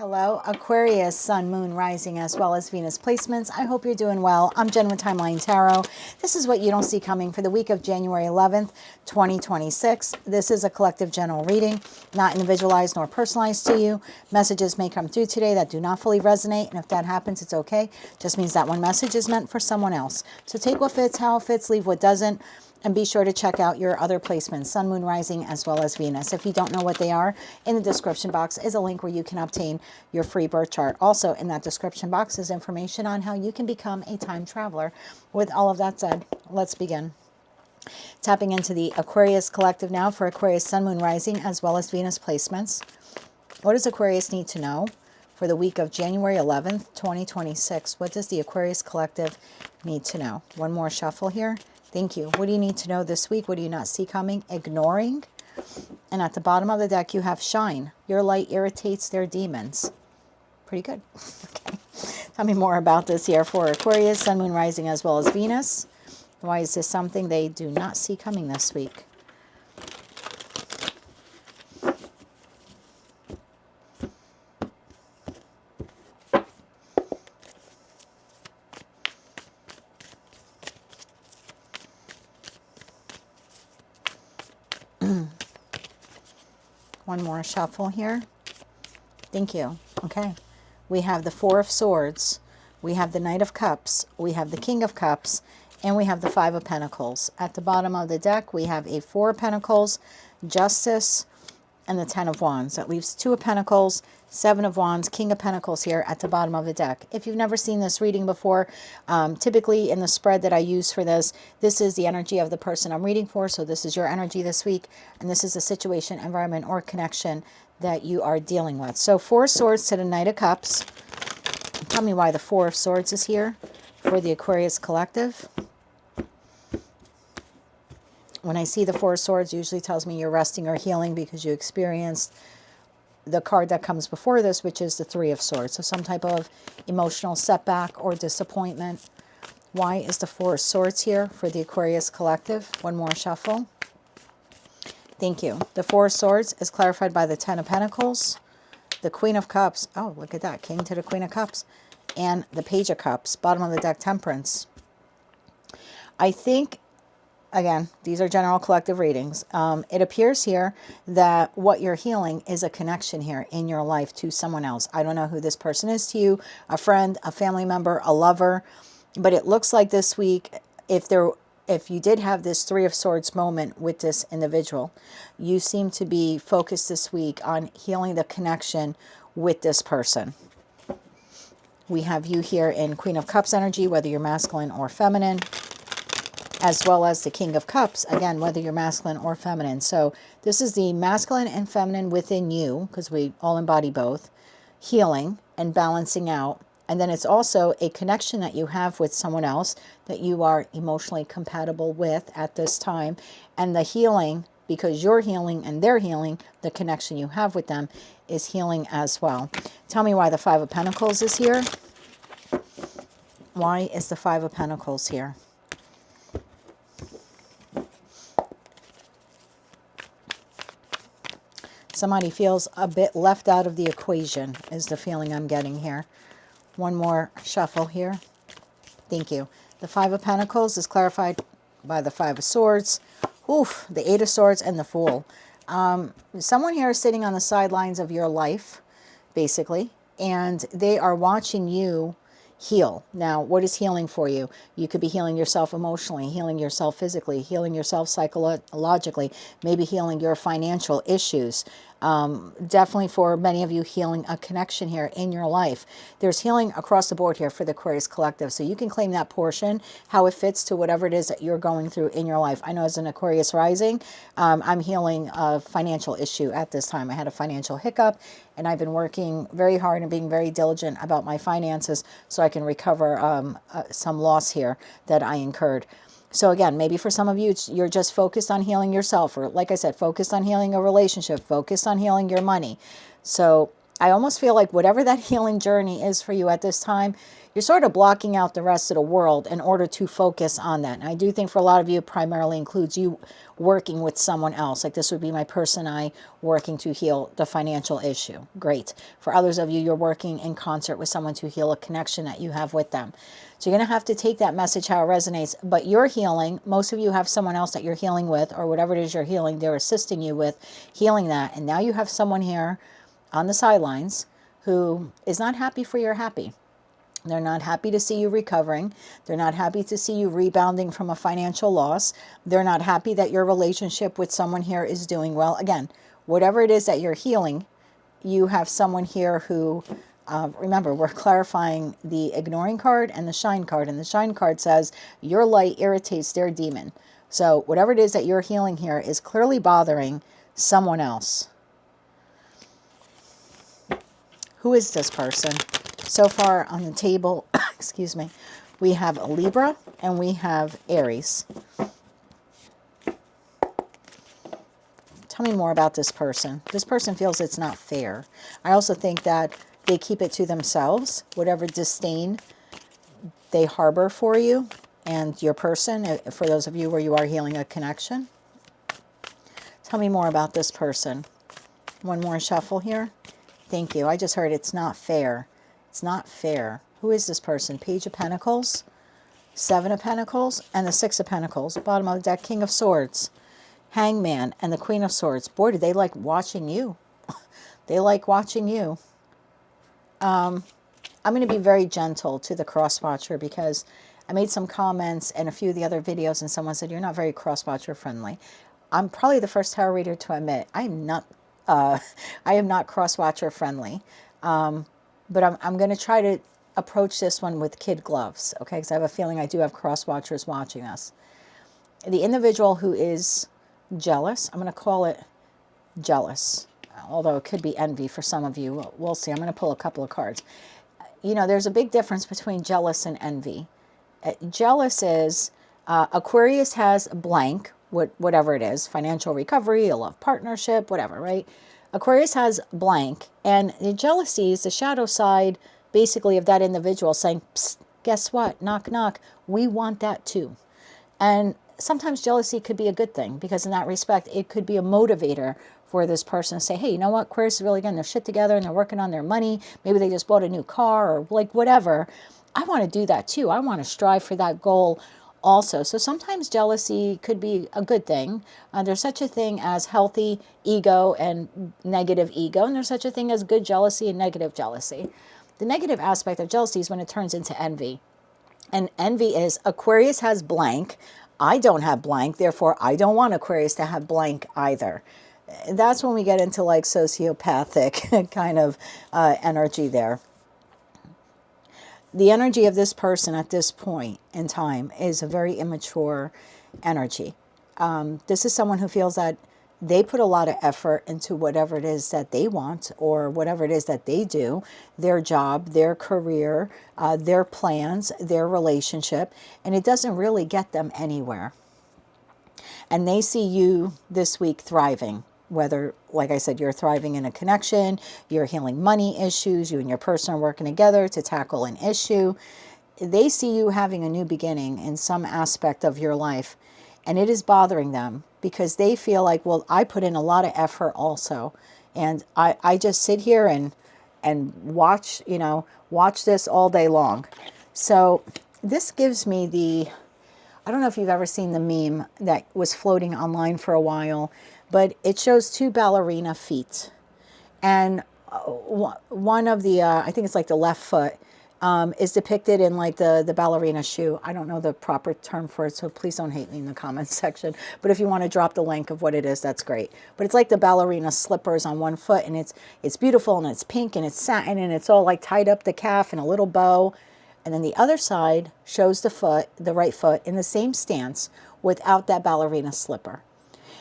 Hello, Aquarius, Sun, Moon, Rising, as well as Venus placements. I hope you're doing well. I'm Jen with Timeline Tarot. This is what you don't see coming for the week of January 11th, 2026. This is a collective general reading, not individualized nor personalized to you. Messages may come through today that do not fully resonate, and if that happens, it's okay. Just means that one message is meant for someone else. So take what fits, how it fits, leave what doesn't. And be sure to check out your other placements, Sun, Moon, Rising, as well as Venus. If you don't know what they are, in the description box is a link where you can obtain your free birth chart. Also, in that description box is information on how you can become a time traveler. With all of that said, let's begin. Tapping into the Aquarius collective now for Aquarius, Sun, Moon, Rising, as well as Venus placements. What does Aquarius need to know for the week of January 11th, 2026? What does the Aquarius collective need to know? One more shuffle here. Thank you. What do you need to know this week? What do you not see coming? Ignoring. And at the bottom of the deck, you have shine. Your light irritates their demons. Pretty good. Okay. Tell me more about this here for Aquarius, Sun, Moon, Rising, as well as Venus. Why is this something they do not see coming this week? One more shuffle here. Thank you. Okay. We have the Four of Swords. We have the Knight of Cups. We have the King of Cups. And we have the Five of Pentacles. At the bottom of the deck, we have a Four of Pentacles, Justice, and the Ten of Wands. That leaves Two of Pentacles, Seven of Wands, King of Pentacles here at the bottom of the deck. If you've never seen this reading before, typically in the spread that I use for this, this is the energy of the person I'm reading for. So this is your energy this week. And this is a situation, environment, or connection that you are dealing with. So Four of Swords to the Knight of Cups. Tell me why the Four of Swords is here for the Aquarius collective. When I see the Four of Swords, usually tells me you're resting or healing because you experienced the card that comes before this, which is the Three of Swords. So some type of emotional setback or disappointment. Why is the Four of Swords here for the Aquarius collective? One more shuffle. Thank you. The Four of Swords is clarified by the Ten of Pentacles, the Queen of Cups. Oh, look at that. King to the Queen of Cups. And the Page of Cups. Bottom of the deck, Temperance. I think, again, these are general collective readings. It appears here that what you're healing is a connection here in your life to someone else. I don't know who this person is to you, a friend, a family member, a lover, but it looks like this week, if you did have this Three of Swords moment with this individual, you seem to be focused this week on healing the connection with this person. We have you here in Queen of Cups energy, whether you're masculine or feminine, as well as the King of Cups, again, whether you're masculine or feminine. So this is the masculine and feminine within you, because we all embody both, healing and balancing out. And then it's also a connection that you have with someone else that you are emotionally compatible with at this time. And the healing, because you're healing and they're healing, the connection you have with them is healing as well. Tell me why the Five of Pentacles is here. Why is the Five of Pentacles here? Somebody feels a bit left out of the equation is the feeling I'm getting here. One more shuffle here. Thank you. The Five of Pentacles is clarified by the Five of Swords. Oof, the Eight of Swords and the Fool. Someone here is sitting on the sidelines of your life, basically, and they are watching you heal. Now, what is healing for you? You could be healing yourself emotionally, healing yourself physically, healing yourself psychologically, maybe healing your financial issues. Definitely for many of you, healing a connection here in your life. There's healing across the board here for the Aquarius collective. So you can claim that portion, how it fits to whatever it is that you're going through in your life. I know as an Aquarius rising, I'm healing a financial issue at this time. I had a financial hiccup, and I've been working very hard and being very diligent about my finances so I can recover some loss here that I incurred. So again, maybe for some of you, you're just focused on healing yourself, or like I said, focused on healing a relationship, focused on healing your money. So I almost feel like whatever that healing journey is for you at this time, you're sort of blocking out the rest of the world in order to focus on that. And I do think for a lot of you, it primarily includes you working with someone else. Like this would be my person I working to heal the financial issue. Great. For others of you, you're working in concert with someone to heal a connection that you have with them. So you're going to have to take that message how it resonates. But you're healing. Most of you have someone else that you're healing with, or whatever it is you're healing, they're assisting you with healing that. And now you have someone here on the sidelines who is not happy for your happy. They're not happy to see you recovering. They're not happy to see you rebounding from a financial loss. They're not happy that your relationship with someone here is doing well. Again, whatever it is that you're healing, you have someone here who, remember, we're clarifying the ignoring card and the shine card. And the shine card says, your light irritates their demon. So whatever it is that you're healing here is clearly bothering someone else. Who is this person? So far on the table, excuse me, we have a Libra and we have Aries. Tell me more about this person. This person feels it's not fair. I also think that they keep it to themselves, whatever disdain they harbor for you and your person, for those of you where you are healing a connection. Tell me more about this person. One more shuffle here. Thank you. I just heard it's not fair. It's not fair. Who is this person? Page of Pentacles, Seven of Pentacles, and the Six of Pentacles. Bottom of the deck, King of Swords, Hangman, and the Queen of Swords. Boy, do they like watching you. They like watching you. I'm going to be very gentle to the cross-watcher because I made some comments in a few of the other videos and someone said, you're not very cross-watcher friendly. I'm probably the first tarot reader to admit I am not cross-watcher friendly. But I'm going to try to approach this one with kid gloves, okay? Because I have a feeling I do have cross-watchers watching us. The individual who is jealous, I'm going to call it jealous, although it could be envy for some of you. We'll see. I'm going to pull a couple of cards. You know, there's a big difference between jealous and envy. Jealous is Aquarius has blank, whatever it is, financial recovery, a love partnership, whatever, right? Aquarius has blank, and the jealousy is the shadow side, basically, of that individual saying, psst, guess what? Knock, knock. We want that too. And sometimes jealousy could be a good thing because in that respect, it could be a motivator for this person to say, hey, you know what? Aquarius is really getting their shit together and they're working on their money. Maybe they just bought a new car or like whatever. I want to do that too. I want to strive for that goal also. So sometimes jealousy could be a good thing. There's such a thing as healthy ego and negative ego, and there's such a thing as good jealousy and negative jealousy. The negative aspect of jealousy is when it turns into envy. And envy is Aquarius has blank. I don't have blank, therefore I don't want Aquarius to have blank either. That's when we get into like sociopathic kind of energy there. The energy of this person at this point in time is a very immature energy. This is someone who feels that they put a lot of effort into whatever it is that they want or whatever it is that they do, their job, their career, their plans, their relationship, and it doesn't really get them anywhere. And they see you this week thriving. Whether, like I said, you're thriving in a connection, you're healing money issues, you and your person are working together to tackle an issue. They see you having a new beginning in some aspect of your life, and it is bothering them because they feel like, well, I put in a lot of effort also, and I just sit here and watch, watch this all day long. So this gives me I don't know if you've ever seen the meme that was floating online for a while, but it shows two ballerina feet. And one of the, I think it's like the left foot, is depicted in like the ballerina shoe. I don't know the proper term for it, so please don't hate me in the comments section. But if you want to drop the link of what it is, that's great. But it's like the ballerina slippers on one foot, and it's beautiful, and it's pink, and it's satin, and it's all like tied up the calf and a little bow. And then the other side shows the right foot in the same stance without that ballerina slipper.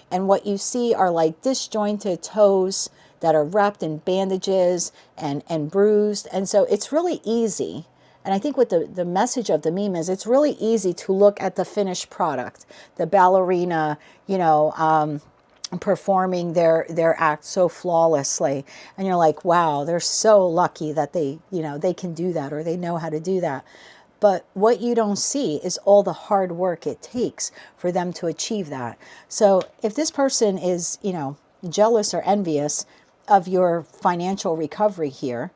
And what you see are like disjointed toes that are wrapped in bandages and bruised. And so it's really easy. And I think what the message of the meme is, it's really easy to look at the finished product, the ballerina, performing their act so flawlessly, and you're like, wow, they're so lucky that they, you know, they can do that, or they know how to do that. But what you don't see is all the hard work it takes for them to achieve that. So if this person is, you know, jealous or envious of your financial recovery here,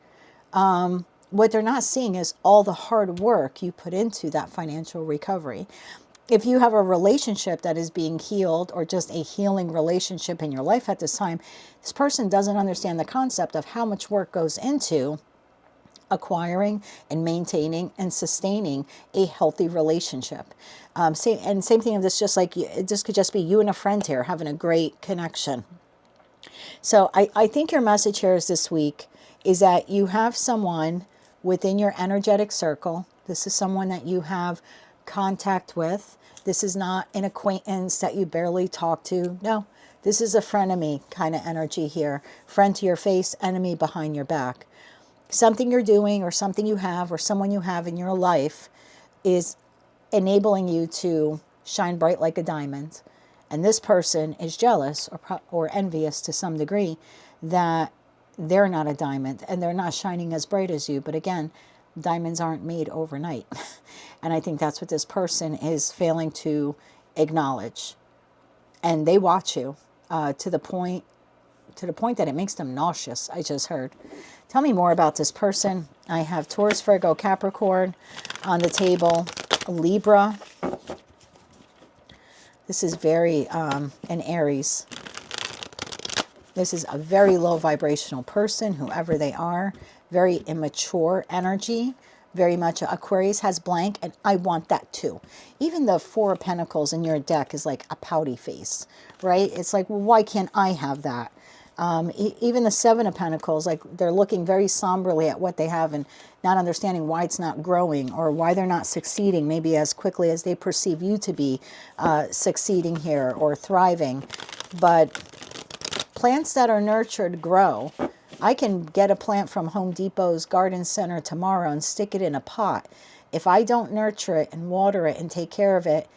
what they're not seeing is all the hard work you put into that financial recovery. If you have a relationship that is being healed, or just a healing relationship in your life at this time, this person doesn't understand the concept of how much work goes into acquiring and maintaining and sustaining a healthy relationship. Same thing of this, just like this could just be you and a friend here having a great connection. So I think your message here is this week is that you have someone within your energetic circle. This is someone that you have contact with. This is not an acquaintance that you barely talk to. No, this is a frenemy kind of energy here. Friend to your face, enemy behind your back. Something you're doing, or something you have, or someone you have in your life is enabling you to shine bright like a diamond. And this person is jealous or envious to some degree that they're not a diamond and they're not shining as bright as you. But again, diamonds aren't made overnight. And I think that's what this person is failing to acknowledge. And they watch you to the point that it makes them nauseous, I just heard. Tell me more about this person. I have Taurus, Virgo, Capricorn on the table, Libra. This is very an Aries. This is a very low vibrational person, whoever they are. Very immature energy. Very much Aquarius has blank, and I want that too. Even the Four of Pentacles in your deck is like a pouty face, right? It's like, well, why can't I have that? Even the Seven of Pentacles, like they're looking very somberly at what they have and not understanding why it's not growing, or why they're not succeeding maybe as quickly as they perceive you to be succeeding here or thriving. But plants that are nurtured grow. I can get a plant from Home Depot's garden center tomorrow and stick it in a pot. If I don't nurture it and water it and take care of it,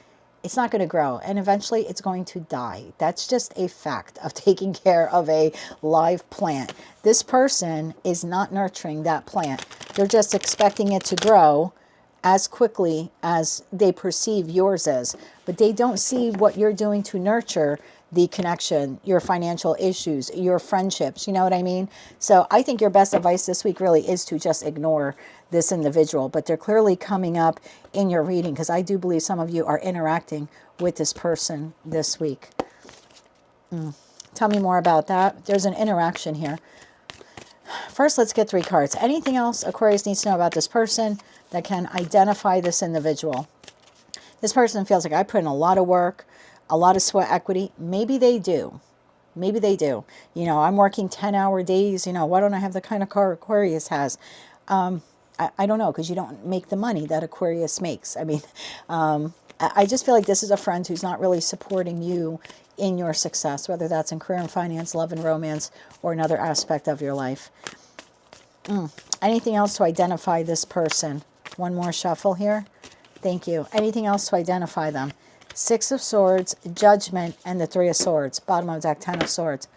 it's not going to grow, and eventually it's going to die. That's just a fact of taking care of a live plant. This person is not nurturing that plant. They're just expecting it to grow as quickly as they perceive yours is, but they don't see what you're doing to nurture the connection, your financial issues, your friendships, you know what I mean? So I think your best advice this week really is to just ignore this individual, but they're clearly coming up in your reading, because I do believe some of you are interacting with this person this week. Tell me more about that. There's an interaction here. First, let's get 3 cards. Anything else Aquarius needs to know about this person that can identify this individual? This person feels like I put in a lot of work, a lot of sweat equity. Maybe they do. Maybe they do. You know, I'm working 10-hour days. You know, why don't I have the kind of car Aquarius has? I don't know, because you don't make the money that Aquarius makes. I mean, I just feel like this is a friend who's not really supporting you in your success, whether that's in career and finance, love and romance, or another aspect of your life. Anything else to identify this person? One more shuffle here. Thank you. Anything else to identify them? 6 of Swords, Judgment, and the 3 of Swords. Bottom of deck, 10 of Swords.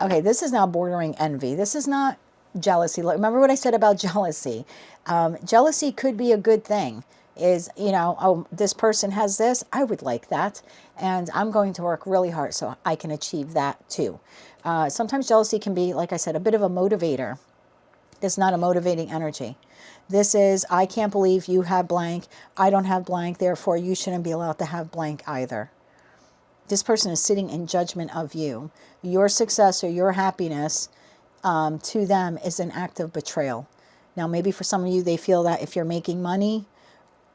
Okay, this is now bordering envy. This is not jealousy. Remember what I said about jealousy. Jealousy could be a good thing. Is, you know, oh, this person has this, I would like that, and I'm going to work really hard so I can achieve that too. Sometimes jealousy can be, like I said, a bit of a motivator. It's not a motivating energy. This is, I can't believe you have blank, I don't have blank, therefore you shouldn't be allowed to have blank either. This person is sitting in judgment of you. Your success or your happiness to them is an act of betrayal. Now, maybe for some of you, they feel that if you're making money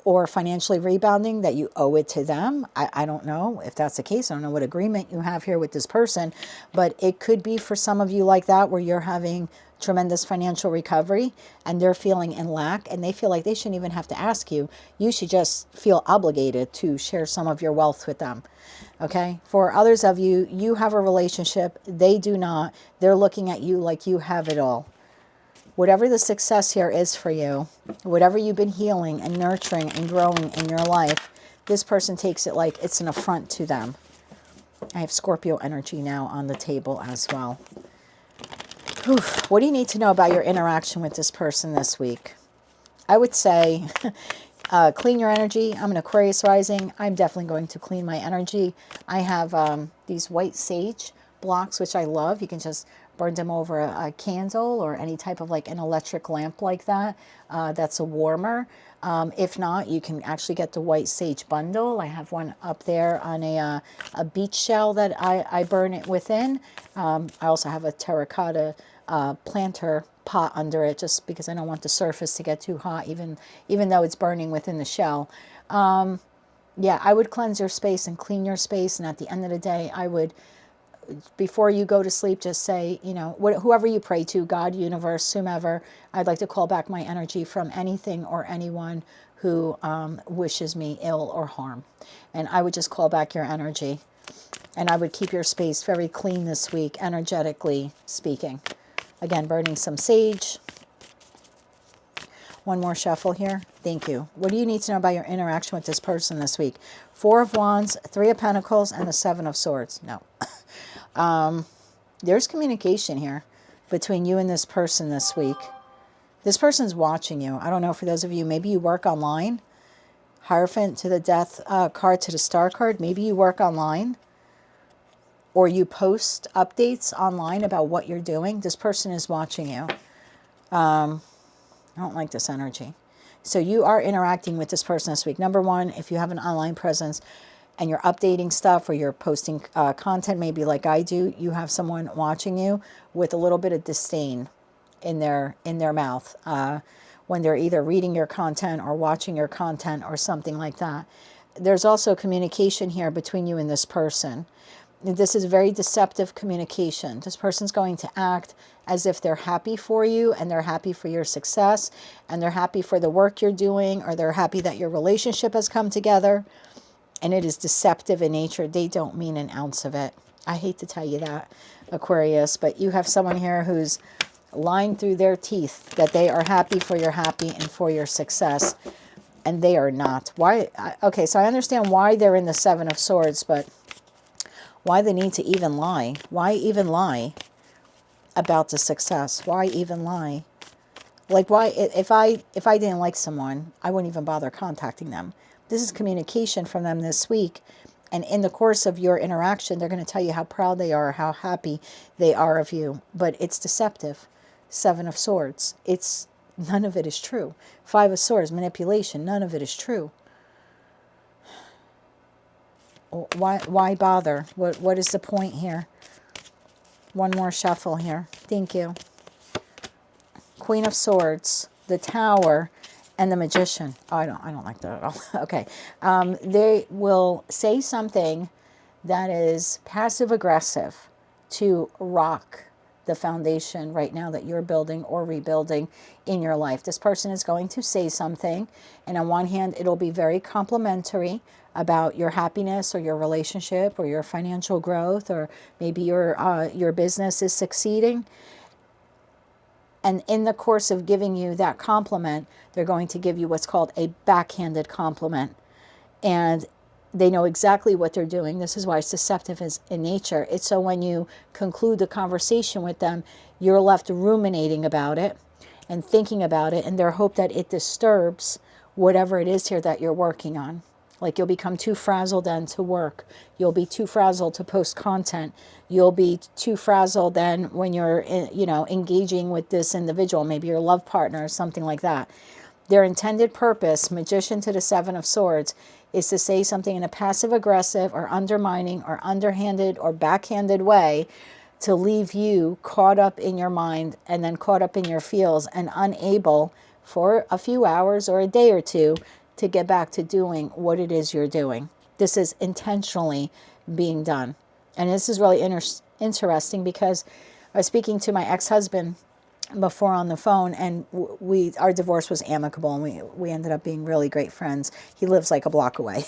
or financially rebounding, that you owe it to them. I don't know if that's the case. I don't know what agreement you have here with this person, but it could be for some of you like that, where you're having tremendous financial recovery and they're feeling in lack, and they feel like they shouldn't even have to ask you. You should just feel obligated to share some of your wealth with them. Okay? For others of you, you have a relationship. They do not. They're looking at you like you have it all. Whatever the success here is for you, whatever you've been healing and nurturing and growing in your life, this person takes it like it's an affront to them. I have Scorpio energy now on the table as well. Whew. What do you need to know about your interaction with this person this week? I would say clean your energy. I'm an Aquarius rising. I'm definitely going to clean my energy. I have these white sage blocks, which I love. You can just burn them over a candle or any type of like an electric lamp like that. That's a warmer. If not, you can actually get the white sage bundle. I have one up there on a beach shell that I burn it within. I also have a terracotta planter pot under it, just because I don't want the surface to get too hot, even though it's burning within the shell. Yeah, I would cleanse your space and clean your space. And at the end of the day, I would, before you go to sleep, just say, you know, whoever you pray to, God, universe, whomever, I'd like to call back my energy from anything or anyone who wishes me ill or harm. And I would just call back your energy. And I would keep your space very clean this week, energetically speaking. Again, burning some sage. One more shuffle here. Thank you. What do you need to know about your interaction with this person this week? 4 of Wands, 3 of Pentacles, and the 7 of Swords. No. There's communication here between you and this person this week. This person's watching you. I don't know, for those of you, maybe you work online. Hierophant to the Death card to the Star card. Maybe you work online. Or you post updates online about what you're doing. This person is watching you. I don't like this energy. So you are interacting with this person this week. Number one, if you have an online presence and you're updating stuff or you're posting content, maybe like I do, you have someone watching you with a little bit of disdain in their mouth when they're either reading your content or watching your content or something like that. There's also communication here between you and this person. This is very deceptive communication. This person's going to act as if they're happy for you and they're happy for your success and they're happy for the work you're doing, or they're happy that your relationship has come together. And it is deceptive in nature. They don't mean an ounce of it. I hate to tell you that, Aquarius, but you have someone here who's lying through their teeth that they are happy for your happy and for your success. And they are not. Why? Okay, so I understand why they're in the 7 of Swords, but why the need to even lie? Why even lie about the success? Why even lie? Like, why, if I didn't like someone, I wouldn't even bother contacting them. This is communication from them this week. And in the course of your interaction, they're going to tell you how proud they are, how happy they are of you. But it's deceptive. 7 of Swords. None of it is true. 5 of Swords, manipulation. None of it is true. Why bother? What is the point here? One more shuffle here. Thank you. Queen of Swords, the Tower, and the Magician. Oh, I don't like that at all. Okay. They will say something that is passive-aggressive to rock the foundation right now that you're building or rebuilding in your life. This person is going to say something, and on one hand, it'll be very complimentary about your happiness or your relationship or your financial growth, or maybe your business is succeeding. And in the course of giving you that compliment, they're going to give you what's called a backhanded compliment. And they know exactly what they're doing. This is why it's deceptive in nature. It's so when you conclude the conversation with them, you're left ruminating about it and thinking about it in their hope that it disturbs whatever it is here that you're working on. Like, you'll become too frazzled then to work. You'll be too frazzled to post content. You'll be too frazzled then when you're, engaging with this individual, maybe your love partner or something like that. Their intended purpose, Magician to the 7 of Swords, is to say something in a passive-aggressive or undermining or underhanded or backhanded way to leave you caught up in your mind and then caught up in your feels and unable for a few hours or a day or two to get back to doing what it is you're doing. This is intentionally being done. And this is really interesting because I was speaking to my ex-husband before on the phone, and our divorce was amicable, and we ended up being really great friends. He lives like a block away,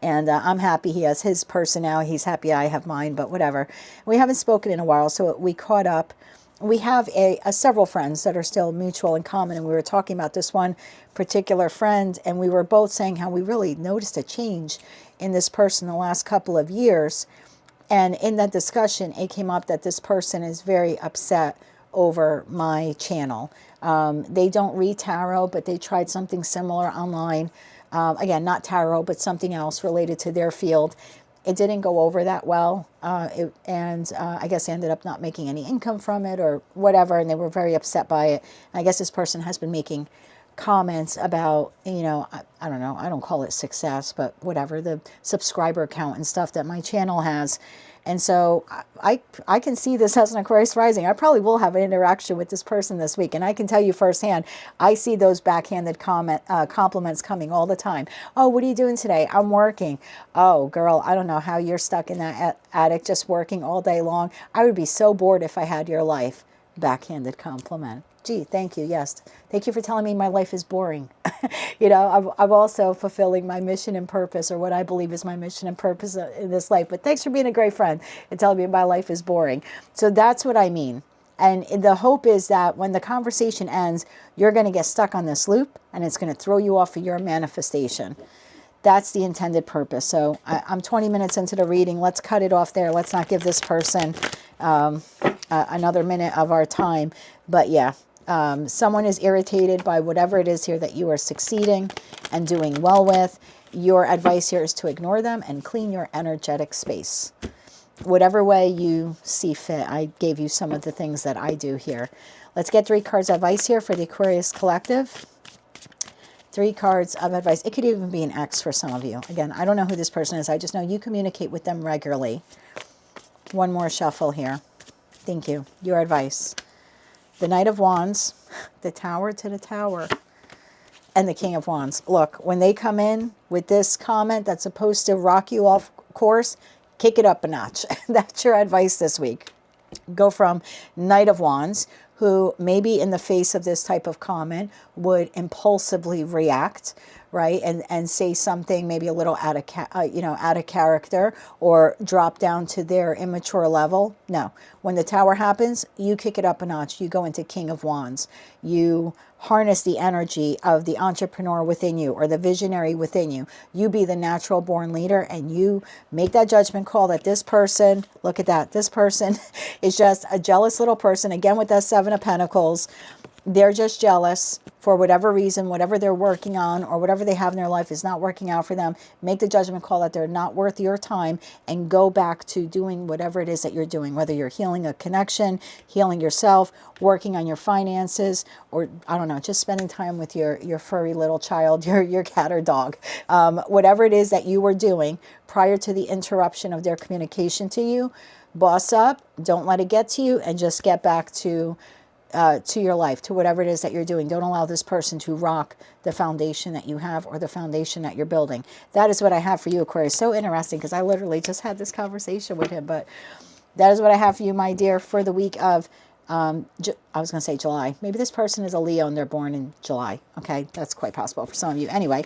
and I'm happy he has his person now. He's happy I have mine, but whatever. We haven't spoken in a while, so we caught up. We have several friends that are still mutual in common, and we were talking about this one particular friend, and we were both saying how we really noticed a change in this person the last couple of years. And in that discussion, it came up that this person is very upset over my channel. They don't read tarot, but they tried something similar online. Again, not tarot, but something else related to their field. It didn't go over that well, and I guess they ended up not making any income from it or whatever, and they were very upset by it. And I guess this person has been making comments about, you know, I don't know, I don't call it success, but whatever, the subscriber count and stuff that my channel has. And so I can see this as an Aquarius rising. I probably will have an interaction with this person this week. And I can tell you firsthand, I see those backhanded compliments coming all the time. Oh, what are you doing today? I'm working. Oh, girl, I don't know how you're stuck in that attic just working all day long. I would be so bored if I had your life. Backhanded compliment. Gee, thank you. Yes. Thank you for telling me my life is boring. You know, I'm also fulfilling my mission and purpose, or what I believe is my mission and purpose in this life. But thanks for being a great friend and telling me my life is boring. So that's what I mean. And the hope is that when the conversation ends, you're going to get stuck on this loop and it's going to throw you off of your manifestation. That's the intended purpose. So I'm 20 minutes into the reading. Let's cut it off there. Let's not give this person another minute of our time. But yeah. Someone is irritated by whatever it is here that you are succeeding and doing well with. Your advice here is to ignore them and clean your energetic space. Whatever way you see fit, I gave you some of the things that I do here. Let's get 3 cards of advice here for the Aquarius Collective. 3 cards of advice. It could even be an ex for some of you. Again, I don't know who this person is. I just know you communicate with them regularly. One more shuffle here. Thank you. Your advice. The Knight of Wands, the Tower to the Tower, and the King of Wands. Look, when they come in with this comment that's supposed to rock you off course, kick it up a notch. That's your advice this week. Go from Knight of Wands, who maybe in the face of this type of comment would impulsively react, right, and say something maybe a little out of character, or drop down to their immature level. No, when the Tower happens, you kick it up a notch. You go into King of Wands. You harness the energy of the entrepreneur within you, or the visionary within you. You be the natural born leader, and you make that judgment call that this person, look at that, this person is just a jealous little person. Again, with that 7 of Pentacles, they're just jealous for whatever reason. Whatever they're working on or whatever they have in their life is not working out for them. Make the judgment call that they're not worth your time, and go back to doing whatever it is that you're doing, whether you're healing a connection, healing yourself, working on your finances, or I don't know, just spending time with your furry little child, your cat or dog. Whatever it is that you were doing prior to the interruption of their communication to you, boss up, don't let it get to you, and just get back to your life, to whatever it is that you're doing. Don't allow this person to rock the foundation that you have, or the foundation that you're building. That is what I have for you, Aquarius. So interesting, because I literally just had this conversation with him. But that is what I have for you, my dear, for the week of, I was going to say July. Maybe this person is a Leo and they're born in July. Okay, that's quite possible for some of you. Anyway,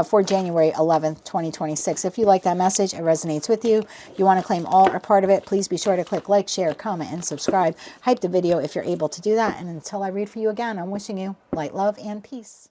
for January 11th, 2026. If you like that message, it resonates with you, you want to claim all or part of it, please be sure to click like, share, comment, and subscribe. Hype the video if you're able to do that. And until I read for you again, I'm wishing you light, love, and peace.